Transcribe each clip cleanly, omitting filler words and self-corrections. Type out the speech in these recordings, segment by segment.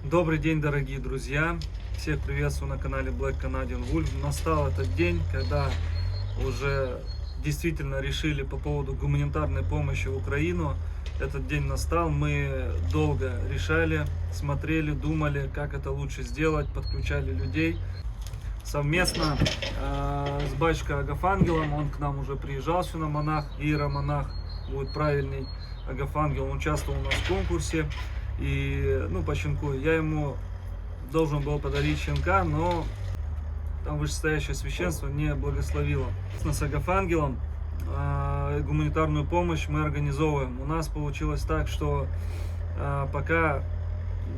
Добрый день, дорогие друзья! Всех приветствую на канале Black Canadian Wolf. Настал этот день, когда уже действительно решили по поводу гуманитарной помощи в Украину. Этот день настал, мы долго решали, смотрели, думали, как это лучше сделать, подключали людей. Совместно с батюшкой Агафангелом, он к нам уже приезжал сюда, монах, иеромонах, будет правильный Агафангел, он участвовал у нас в конкурсе. И, по щенку, я ему должен был подарить щенка, но там вышестоящее священство не благословило. С Агафангелом гуманитарную помощь мы организовываем. У нас получилось так, что пока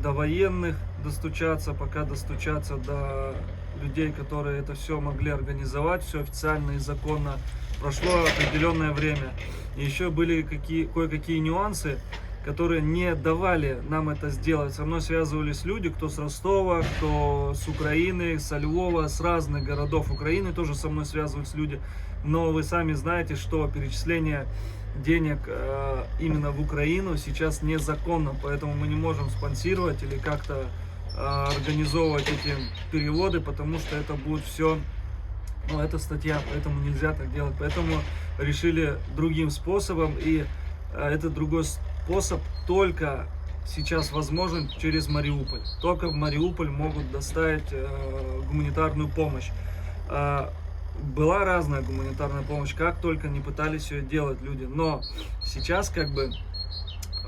до военных достучаться, пока достучаться до людей, которые это все могли организовать, все официально и законно, прошло определенное время. И еще были кое-какие нюансы, которые не давали нам это сделать. Со мной связывались люди, кто с Ростова, кто с Украины, со Львова, с разных городов Украины тоже со мной связывались люди. Но вы сами знаете, что перечисление денег именно в Украину сейчас незаконно, поэтому мы не можем спонсировать или как-то организовывать эти переводы, потому что это будет все, это статья, поэтому нельзя так делать. Поэтому решили другим способом, и этот другой способ только сейчас возможен через Мариуполь. Только в Мариуполь могут доставить гуманитарную помощь. Была разная гуманитарная помощь, как только не пытались ее делать люди. Но сейчас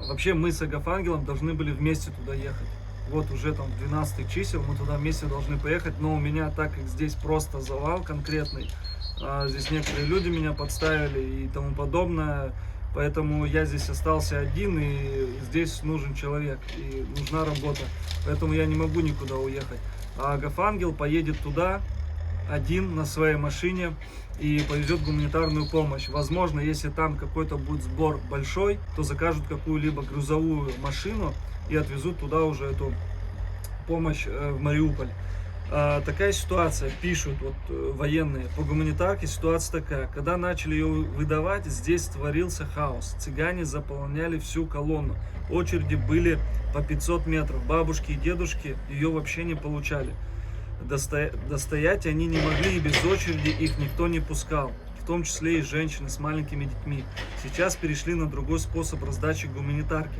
вообще мы с Агафангелом должны были вместе туда ехать. Вот уже там 12 чисел мы туда вместе должны поехать. Но у меня, так как здесь просто завал конкретный, здесь некоторые люди меня подставили и тому подобное, поэтому я здесь остался один, и здесь нужен человек, и нужна работа. Поэтому я не могу никуда уехать. А Агафангел поедет туда один на своей машине и повезет гуманитарную помощь. Возможно, если там какой-то будет сбор большой, то закажут какую-либо грузовую машину и отвезут туда уже эту помощь в Мариуполь. Такая ситуация, пишут военные по гуманитарке, ситуация такая: когда начали ее выдавать, здесь творился хаос, цыгане заполняли всю колонну, очереди были по 500 метров, бабушки и дедушки ее вообще не получали, достоять они не могли, и без очереди их никто не пускал, в том числе и женщины с маленькими детьми. Сейчас перешли на другой способ раздачи гуманитарки.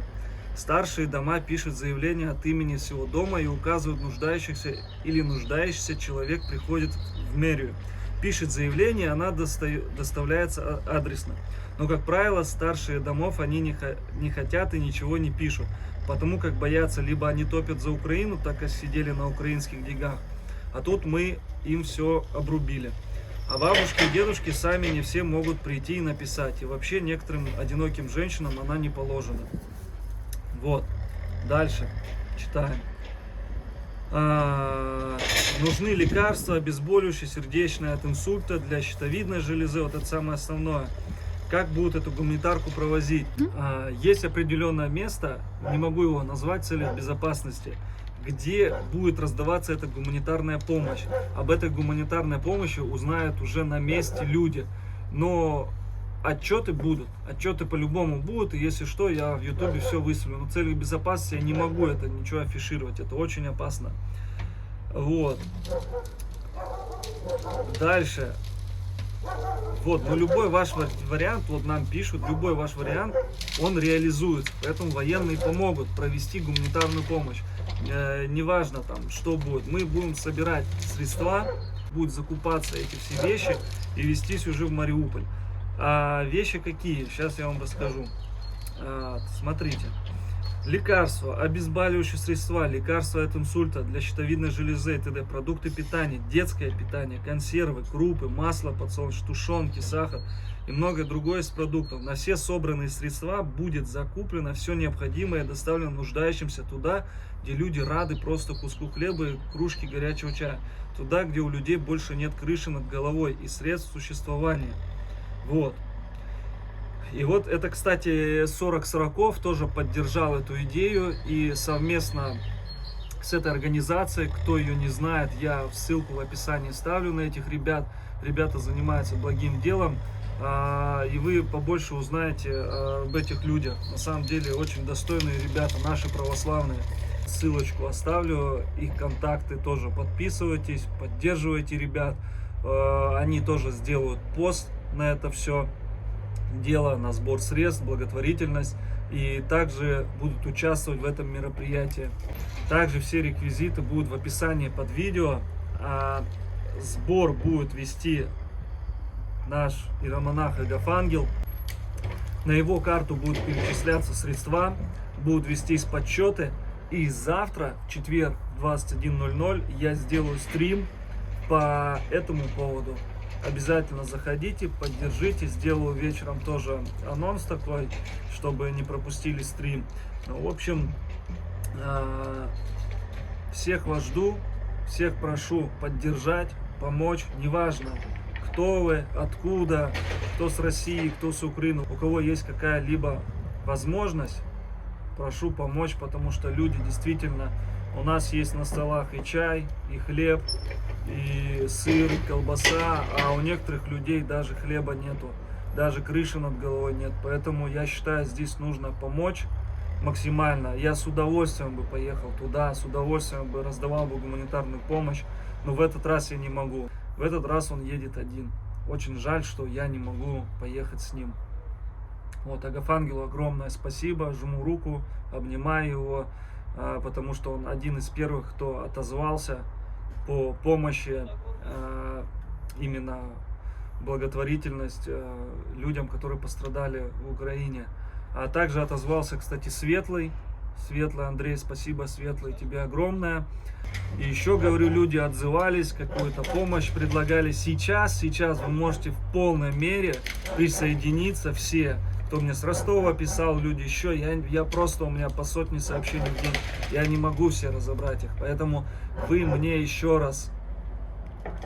Старшие дома пишут заявление от имени всего дома и указывают нуждающихся или нуждающийся человек приходит в мэрию. Пишет заявление, она доставляется адресно. Но, как правило, старшие домов они не хотят и ничего не пишут, потому как боятся, либо они топят за Украину, так как сидели на украинских деньгах, а тут мы им все обрубили. А бабушки и дедушки сами не все могут прийти и написать. И вообще некоторым одиноким женщинам она не положена. Вот, дальше читаем. Нужны лекарства, обезболивающие, сердечные от инсульта, для щитовидной железы. Вот это самое основное. Как будут эту гуманитарку провозить? Есть определенное место, не могу его назвать в целях безопасности, где будет раздаваться эта гуманитарная помощь. Об этой гуманитарной помощи узнают уже на месте люди. Но отчеты будут, отчеты по-любому будут, и если что, я в ютубе все выставлю. Но в целях безопасности я не могу это ничего афишировать, это очень опасно. Вот. Дальше. Вот, но любой ваш вариант, вот нам пишут, любой ваш вариант, он реализуется. Поэтому военные помогут провести гуманитарную помощь. Неважно там, что будет. Мы будем собирать средства, будут закупаться эти все вещи и везтись уже в Мариуполь. Вещи какие? Сейчас я вам расскажу. Смотрите. Лекарства, обезболивающие средства, лекарства от инсульта, для щитовидной железы, т.д. Продукты питания, детское питание, консервы, крупы, масло подсолнечное, тушенки, сахар и многое другое из продуктов. На все собранные средства будет закуплено все необходимое и доставлено нуждающимся туда, где люди рады просто куску хлеба и кружке горячего чая. Туда, где у людей больше нет крыши над головой и средств существования. Вот. И вот это, кстати, 40 Сороков тоже поддержал эту идею, и совместно с этой организацией, кто ее не знает, я ссылку в описании ставлю на этих ребят. Ребята занимаются благим делом, и вы побольше узнаете об этих людях. На самом деле очень достойные ребята, наши православные. Ссылочку оставлю, их контакты тоже, подписывайтесь, поддерживайте ребят. Они тоже сделают пост на это все дело, на сбор средств, благотворительность. И также будут участвовать в этом мероприятии. Также все реквизиты будут в описании под видео. Сбор будет вести наш иеромонах Агафангел. На его карту будут перечисляться средства, будут вестись подсчеты. И завтра, в четверг, в 21:00, я сделаю стрим по этому поводу. Обязательно заходите, поддержите. Сделаю вечером тоже анонс такой, чтобы не пропустили стрим. В общем, всех вас жду, всех прошу поддержать, помочь. Неважно, кто вы, откуда, кто с России, кто с Украины, у кого есть какая-либо возможность, прошу помочь, потому что люди действительно, у нас есть на столах и чай, и хлеб, и сыр, и колбаса, а у некоторых людей даже хлеба нету, даже крыши над головой нет. Поэтому я считаю, здесь нужно помочь максимально. Я с удовольствием бы поехал туда, с удовольствием бы раздавал бы гуманитарную помощь, но в этот раз я не могу. В этот раз он едет один. Очень жаль, что я не могу поехать с ним. Вот, Агафангелу огромное спасибо, жму руку, обнимаю его, потому что он один из первых, кто отозвался по помощи, именно благотворительность людям, которые пострадали в Украине. А также отозвался, кстати, Светлый Андрей, спасибо, Светлый, тебе огромное. И еще, говорю, люди отзывались, какую-то помощь предлагали. Сейчас вы можете в полной мере присоединиться все. Кто мне с Ростова писал, люди еще, я просто, у меня по сотне сообщений в день, я не могу все разобрать их, поэтому вы мне еще раз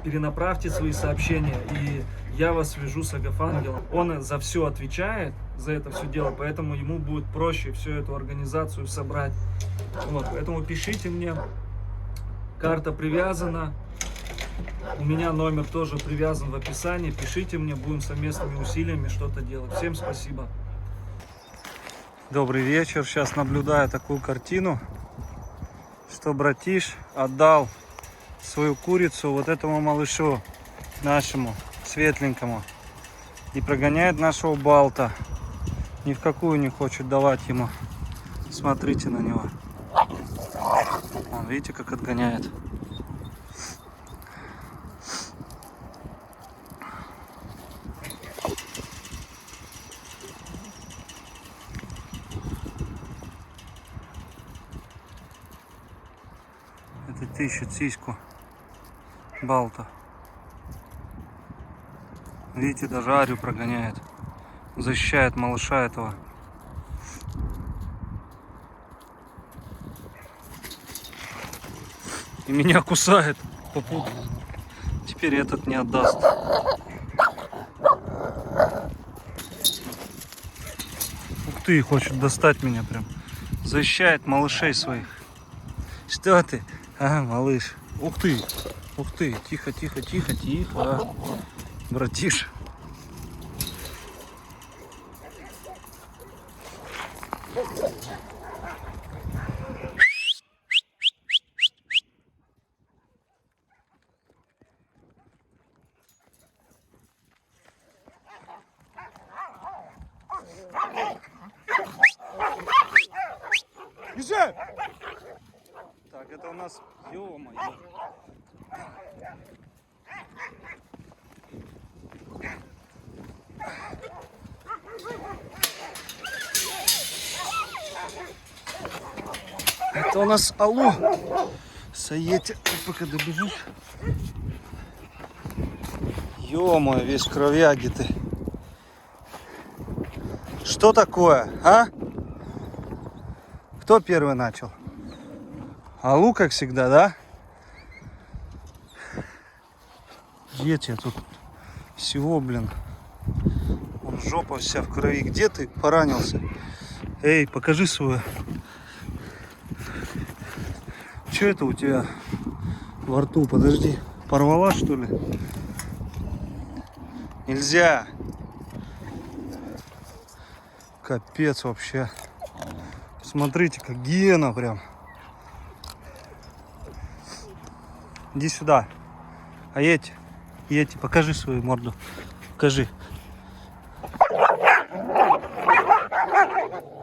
перенаправьте свои сообщения, и я вас свяжу с Агафангелом. Он за все отвечает, за это все дело, поэтому ему будет проще всю эту организацию собрать. Вот, поэтому пишите мне, карта привязана. У меня номер тоже привязан в описании. Пишите мне, будем совместными усилиями что-то делать. Всем спасибо. Добрый вечер. Сейчас наблюдаю такую картину, что братиш отдал свою курицу вот этому малышу, нашему светленькому, и прогоняет нашего Балта. Ни в какую не хочет давать ему. Смотрите на него. Вон, видите, как отгоняет. Это ищет сиську Балта. Видите, даже Арию прогоняет. Защищает малыша этого. И меня кусает попутно. Теперь этот не отдаст. Ух ты, хочет достать меня прям. Защищает малышей своих. Что ты? А, малыш. Ух ты. Ух ты. Тихо, тихо, тихо, тихо. Братиш. Так, это у нас, ё-моё. Это у нас Алло. Саете, пока добежишь. Ё-моё, весь в кровяге ты. Что такое, а? Кто первый начал? Аллу, как всегда, да? Где тебе тут всего, блин? Вон жопа вся в крови. Где ты поранился? Эй, покажи свою. Что это у тебя во рту? Подожди. Порвала, что ли? Нельзя. Капец вообще. Смотрите, как гиена прям. Иди сюда. А Йети, покажи свою морду. Покажи.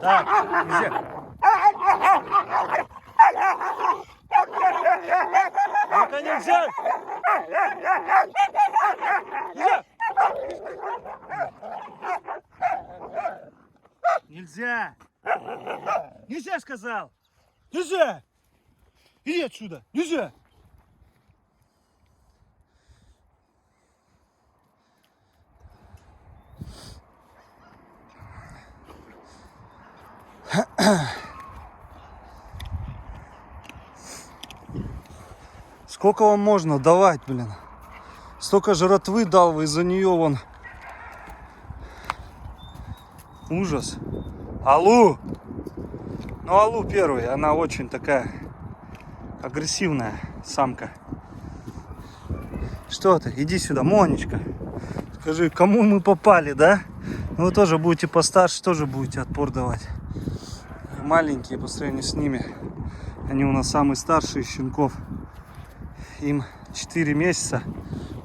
Так, нельзя. Ну-ка, нельзя. Нельзя. Нельзя. Нельзя, сказал. Нельзя. Иди отсюда. Нельзя. Сколько вам можно давать, блин? Столько жратвы дал вы, из-за нее вон. Ужас. Аллу! Ну, Аллу первый, она очень такая агрессивная самка. Что ты? Иди сюда, Монечка. Скажи, кому мы попали, да? Ну, вы тоже будете постарше, тоже будете отпор давать. Маленькие по сравнению с ними. Они у нас самые старшие из щенков. Им 4 месяца.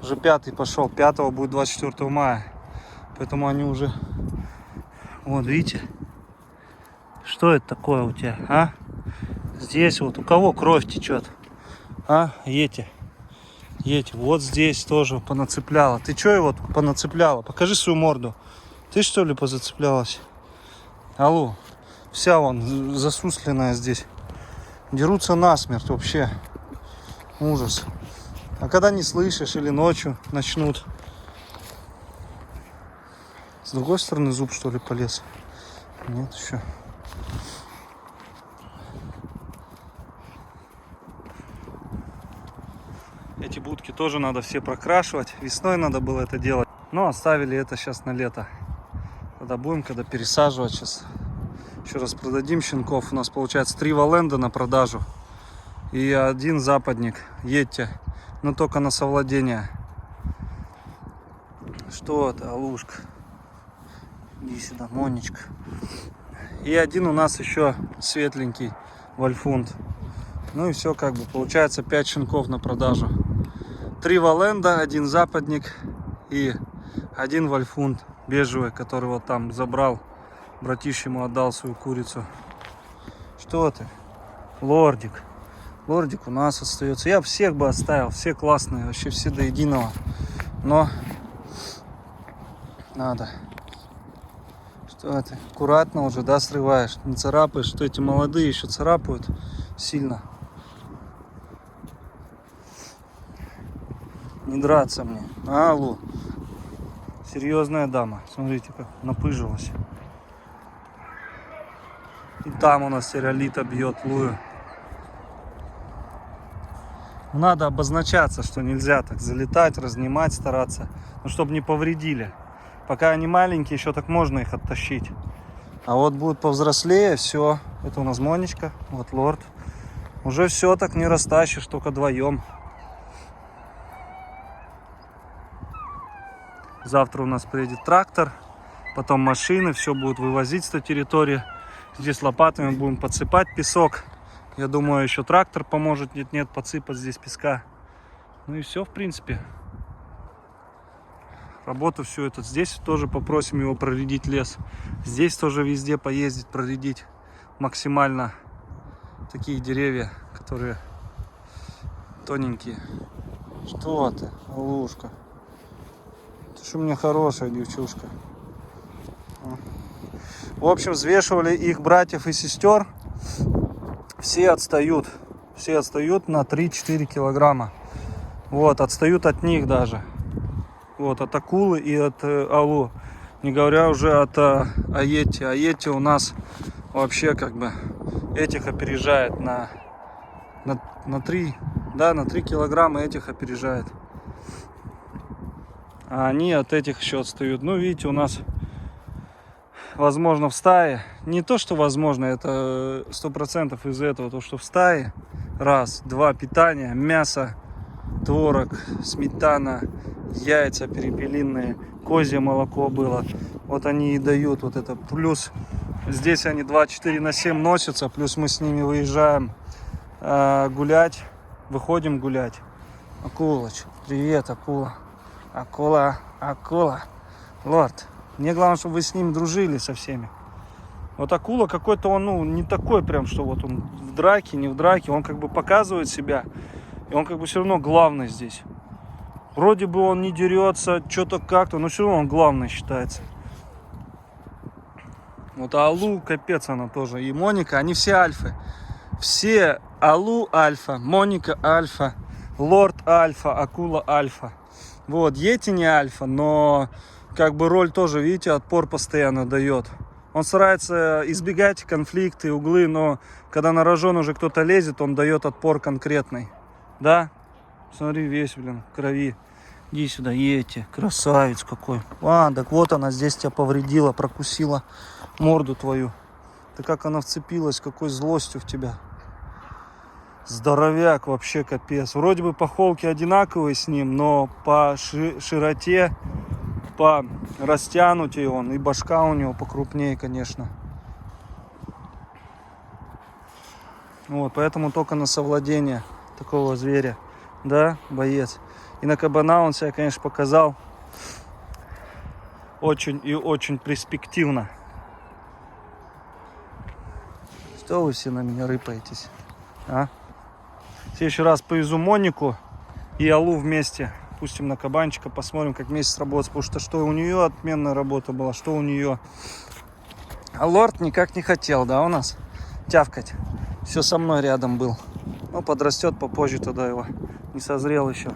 Уже 5-й пошел. 5-го будет 24 мая. Поэтому они уже... Вот, видите? Что это такое у тебя, а? Здесь вот у кого кровь течет? А? Йети. Вот здесь тоже понацепляла. Ты что его понацепляла? Покажи свою морду. Ты что ли позацеплялась? Алло. Вся вон засусленная здесь. Дерутся насмерть вообще. Ужас. А когда не слышишь или ночью начнут. С другой стороны зуб что ли полез? Нет еще. Эти будки тоже надо все прокрашивать. Весной надо было это делать. Но оставили это сейчас на лето. Когда будем, когда пересаживать сейчас. Еще раз продадим щенков. У нас получается 3 Валенда на продажу. И 1 западник. Йети. Но только на совладение. Что это, Алушка? Иди сюда, Монечка. И 1 у нас еще светленький вольфунд. Ну и все, как бы получается 5 щенков на продажу. 3 Валенда, 1 западник и 1 вольфунд бежевый, который вот там забрал. Братиш ему отдал свою курицу. Что ты? Лордик. Лордик у нас остается. Я всех бы оставил. Все классные. Вообще все до единого. Но надо. Что ты? Аккуратно уже, да, срываешь. Не царапаешь. Что эти молодые еще царапают сильно. Не драться мне. Алло. Серьезная дама. Смотрите, как напыжилась. И там у нас серолита бьет Лую. Надо обозначаться, что нельзя так залетать, разнимать, стараться. Ну, чтобы не повредили. Пока они маленькие, еще так можно их оттащить. А вот будут повзрослее, все. Это у нас Монечка, вот лорд. Уже все так не растащишь, только вдвоем. Завтра у нас приедет трактор, потом машины, все будут вывозить с той территории. Здесь лопатами будем подсыпать песок. Я думаю, еще трактор поможет, нет-нет, подсыпать здесь песка. Ну и все, в принципе. Работа все это. Здесь тоже попросим его проредить лес. Здесь тоже везде поездить, проредить максимально такие деревья, которые тоненькие. Что ты, Алушка? Ты что у меня хорошая девчушка. В общем, взвешивали их братьев и сестер. Все отстают на 3-4 килограмма. Вот, отстают от них даже. Вот, от акулы и от Аллу. Не говоря уже от Айети. Айети у нас вообще как бы этих опережает на 3, да, на 3 килограмма этих опережает. А они от этих еще отстают. Ну, видите, у нас, возможно, в стае, не то, что возможно, это 100% из-за этого, то, что в стае, раз, два, питание, мясо, творог, сметана, яйца перепелиные, козье молоко было, вот они и дают вот это, плюс здесь они 24/7 носятся, плюс мы с ними выезжаем гулять, выходим гулять, Акулыч, привет, акула. Акула, акула. Лорд, мне главное, чтобы вы с ним дружили со всеми. Вот акула какой-то он, ну, не такой прям, что вот он в драке, не в драке. Он как бы показывает себя. И он как бы все равно главный здесь. Вроде бы он не дерется, что-то как-то, но все равно он главный считается. Вот Алу, капец она тоже. И Моника, они все альфы. Все Алу альфа, Моника альфа, Лорд альфа, Акула альфа. Вот, Йети не альфа, но как бы роль тоже, видите, отпор постоянно дает. Он старается избегать конфликты, углы, но когда на рожон уже кто-то лезет, он дает отпор конкретный. Да? Смотри, весь, блин, в крови. Иди сюда, Йети, красавец какой. А, так вот она здесь тебя повредила, прокусила морду твою. Ты как она вцепилась, какой злостью в тебя. Здоровяк вообще капец. Вроде бы по холке одинаковый с ним, но по широте, по растянутей он. И башка у него покрупнее, конечно. Вот, поэтому только на совладение такого зверя. Да, боец. И на кабана он себя, конечно, показал очень и очень перспективно. Что вы все на меня рыпаетесь? А? В следующий раз повезу Монику и Алу вместе. Пустим на кабанчика, посмотрим, как вместе сработать. Потому что что у нее отменная работа была, что у нее. А Лорд никак не хотел, да, у нас тявкать. Все со мной рядом был. Ну, подрастет попозже тогда его. Не созрел еще.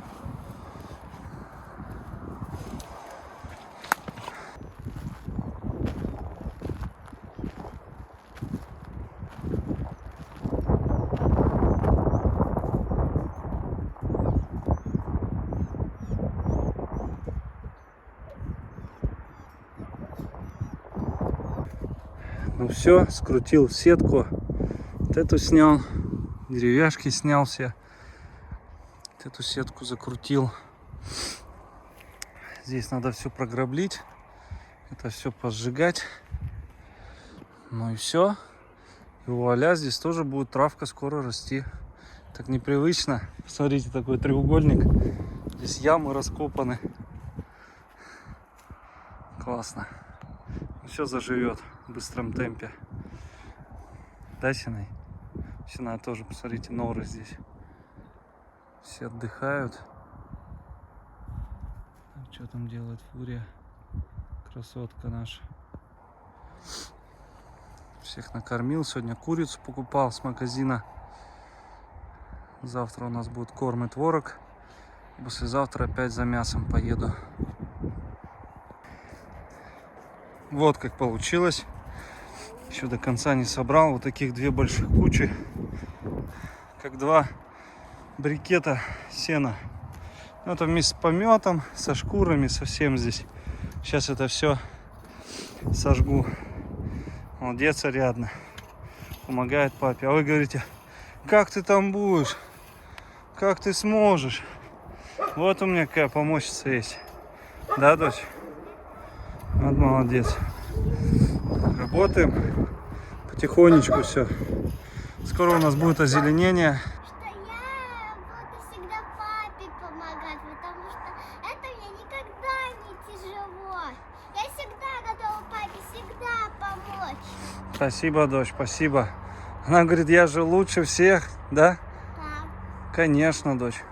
Ну все, скрутил в сетку. Вот эту снял. Деревяшки снял все. Вот эту сетку закрутил. Здесь надо все програблить. Это все позжигать. Ну и все. И вуаля, здесь тоже будет травка скоро расти. Так непривычно. Смотрите, такой треугольник. Здесь ямы раскопаны. Классно. Все заживет в быстром темпе. Да, Синай? Синай тоже, посмотрите, норы здесь. Все отдыхают. Что там делает Фурия? Красотка наша. Всех накормил. Сегодня курицу покупал с магазина. Завтра у нас будет корм и творог. Послезавтра опять за мясом поеду. Вот как получилось. Еще до конца не собрал. Вот таких две больших кучи. Как два брикета сена. Ну, это вместе с пометом, со шкурами, совсем здесь. Сейчас это все сожгу. Молодец, Ариадна. Помогает папе. А вы говорите, как ты там будешь? Как ты сможешь? Вот у меня какая помощница есть. Да, дочь? Вот молодец. Работаем потихонечку все. Скоро у нас будет озеленение. Что я буду всегда папе помогать, потому что это мне никогда не тяжело. Я всегда готова папе всегда помочь. Спасибо, дочь, спасибо. Она говорит, я же лучше всех, да? Да. Конечно, дочь.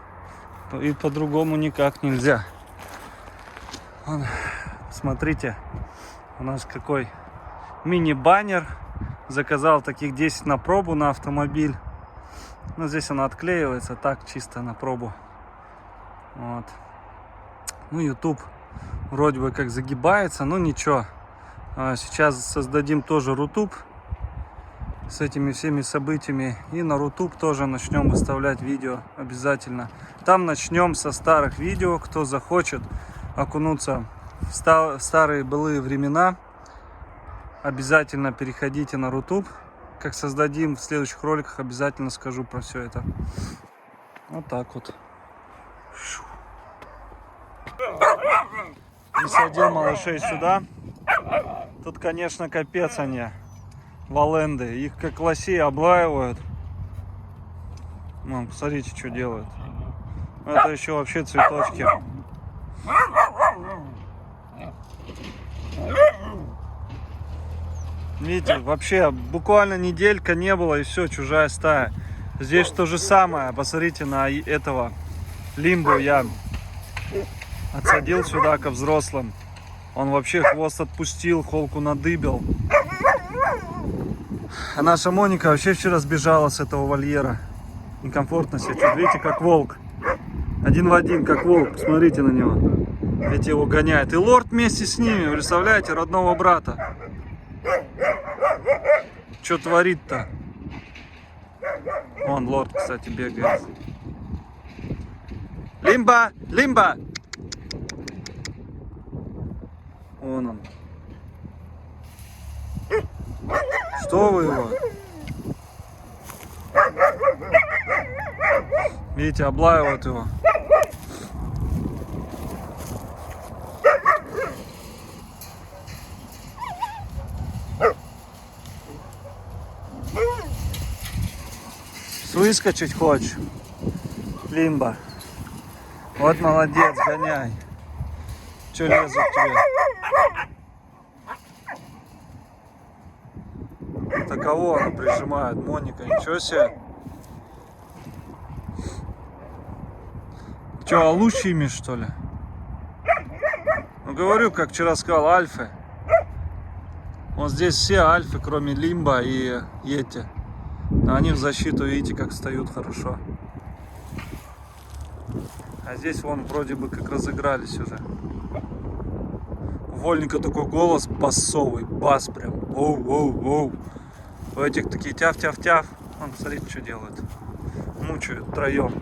И по-другому никак нельзя. Вон, смотрите, у нас какой мини-баннер. Заказал таких 10 на пробу на автомобиль. Ну, здесь она отклеивается так, чисто на пробу. Вот. Ну, YouTube вроде бы как загибается, но ничего. Сейчас создадим тоже Рутуб с этими всеми событиями. И на Рутуб тоже начнем выставлять видео обязательно. Там начнем со старых видео. Кто захочет окунуться в старые былые времена, обязательно переходите на Рутуб. Как создадим в следующих роликах, обязательно скажу про все это. Вот так вот. Присадил малышей сюда. Тут, конечно, капец они. Валенды. Их как лосей облаивают. Мам, посмотрите, что делают. Это еще вообще цветочки. Видите, вообще буквально неделька не было, и все, чужая стая. Здесь то же самое. Посмотрите на этого лимбу. Я отсадил сюда ко взрослым. Он вообще хвост отпустил, холку надыбил. А наша Моника вообще вчера сбежала с этого вольера. Некомфортно себя чувствует. Видите, как волк. Один в один, как волк. Посмотрите на него. Эти его гоняют. И лорд вместе с ними. Представляете, родного брата. Что творит-то? Вон лорд, кстати, бегает. Лимба! Лимба! Вон он. Что вы его? Видите, облаивают его. Выскочить хочешь? Лимба. Вот молодец, гоняй. Че лезут тебе? Это кого она прижимает? Моника, ничего себе. Че, алучи ими, что ли? Ну говорю, как вчера сказал, альфы. Вот здесь все альфы, кроме Лимба и Йети. Они в защиту, видите, как встают хорошо. А здесь вон вроде бы как разыгрались уже. У вольника такой голос басовый, бас прям. Оу-оу-оу. У этих такие тяв-тяв-тяв. Вон, смотрите, что делают. Мучают втроем.